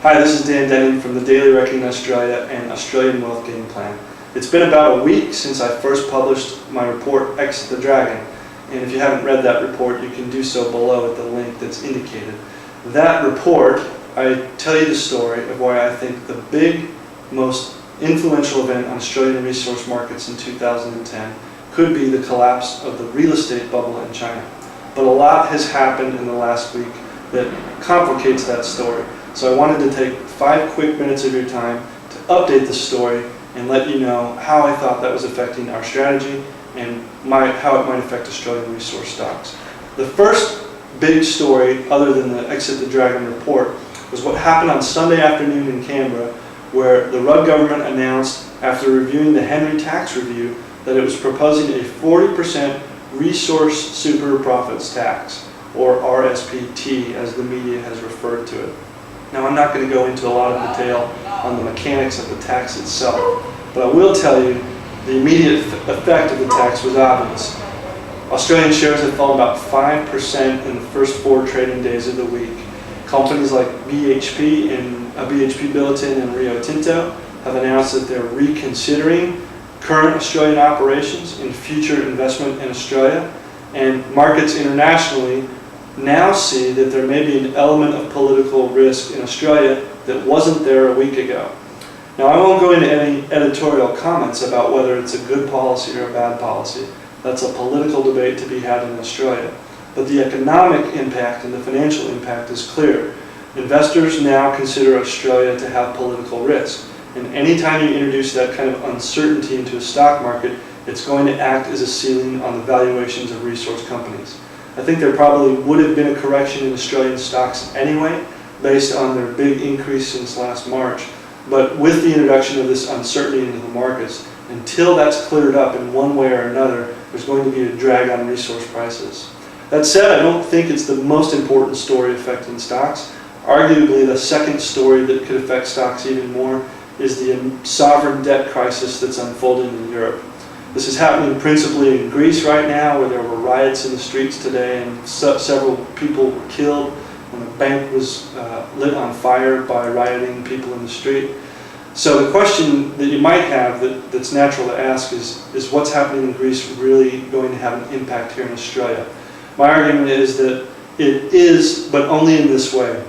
Hi, this is Dan Denning from the Daily Reckoning Australia and Australian Wealth Gameplan. It's been about a week since I first published my report, Exit the Dragon. And if you haven't read that report, you can do so below at the link that's indicated. That report, I tell you the story of why I think the big, most influential event on Australian resource markets in 2010 could be the collapse of the real estate bubble in China. But a lot has happened in the last week that complicates that story. So I wanted to take 5 quick minutes of your time to update the story and let you know how I thought that was affecting our strategy and how it might affect Australian resource stocks. The first big story, other than the Exit the Dragon report, was what happened on Sunday afternoon in Canberra, where the Rudd government announced, after reviewing the Henry tax review, that it was proposing a 40% resource super profits tax, or RSPT as the media has referred to it. Now, I'm not going to go into a lot of detail on the mechanics of the tax itself, but I will tell you the immediate effect of the tax was obvious. Australian shares have fallen about 5% in the first 4 trading days of the week. Companies like BHP and BHP Billiton and Rio Tinto have announced that they're reconsidering current Australian operations and future investment in Australia, and markets internationally now see that there may be an element of political risk in Australia that wasn't there a week ago. Now, I won't go into any editorial comments about whether it's a good policy or a bad policy. That's a political debate to be had in Australia. But the economic impact and the financial impact is clear. Investors now consider Australia to have political risk. And anytime you introduce that kind of uncertainty into a stock market, it's going to act as a ceiling on the valuations of resource companies. I think there probably would have been a correction in Australian stocks anyway, based on their big increase since last March. But with the introduction of this uncertainty into the markets, until that's cleared up in one way or another, there's going to be a drag on resource prices. That said, I don't think it's the most important story affecting stocks. Arguably, the second story that could affect stocks even more is the sovereign debt crisis that's unfolding in Europe. This is happening principally in Greece right now, where there were riots in the streets today and several people were killed when a bank was lit on fire by rioting people in the street. So the question that you might have that's natural to ask is what's happening in Greece really going to have an impact here in Australia? My argument is that it is, but only in this way.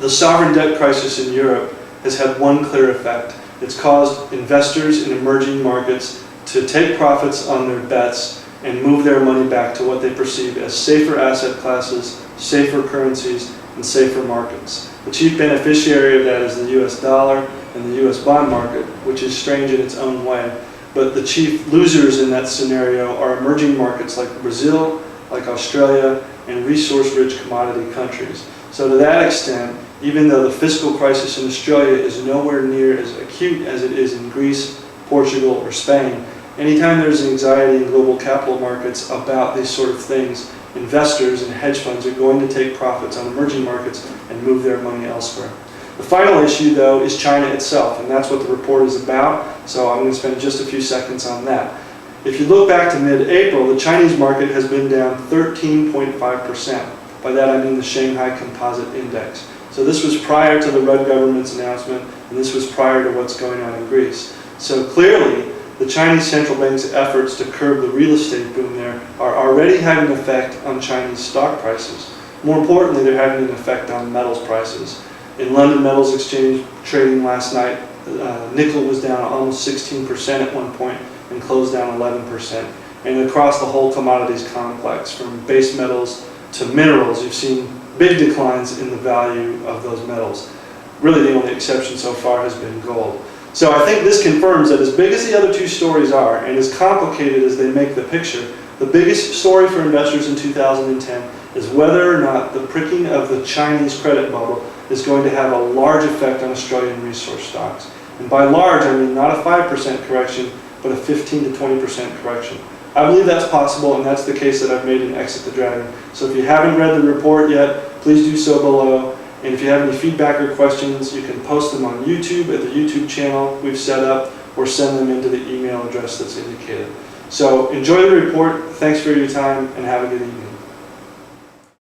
The sovereign debt crisis in Europe has had one clear effect. It's caused investors in emerging markets to take profits on their bets and move their money back to what they perceive as safer asset classes, safer currencies, and safer markets. The chief beneficiary of that is the US dollar and the US bond market, which is strange in its own way. But the chief losers in that scenario are emerging markets like Brazil, like Australia, and resource-rich commodity countries. So to that extent, even though the fiscal crisis in Australia is nowhere near as acute as it is in Greece, Portugal, or Spain, anytime there's anxiety in global capital markets about these sort of things, investors and hedge funds are going to take profits on emerging markets and move their money elsewhere. The final issue, though, is China itself, and that's what the report is about, so I'm going to spend just a few seconds on that. If you look back to mid-April, the Chinese market has been down 13.5%. By that I mean the Shanghai Composite Index. So this was prior to the Rudd government's announcement, and this was prior to what's going on in Greece. So clearly, the Chinese central bank's efforts to curb the real estate boom there are already having an effect on Chinese stock prices. More importantly, they're having an effect on metals prices. In London Metals Exchange trading last night, nickel was down almost 16% at one point and closed down 11%. And across the whole commodities complex, from base metals to minerals, you've seen big declines in the value of those metals. Really, the only exception so far has been gold. So I think this confirms that as big as the other two stories are, and as complicated as they make the picture, the biggest story for investors in 2010 is whether or not the pricking of the Chinese credit bubble is going to have a large effect on Australian resource stocks. And by large, I mean not a 5% correction, but a 15 to 20% correction. I believe that's possible, and that's the case that I've made in Exit the Dragon. So if you haven't read the report yet, please do so below. And if you have any feedback or questions, you can post them on YouTube at the YouTube channel we've set up, or send them into the email address that's indicated. So enjoy the report, thanks for your time, and have a good evening.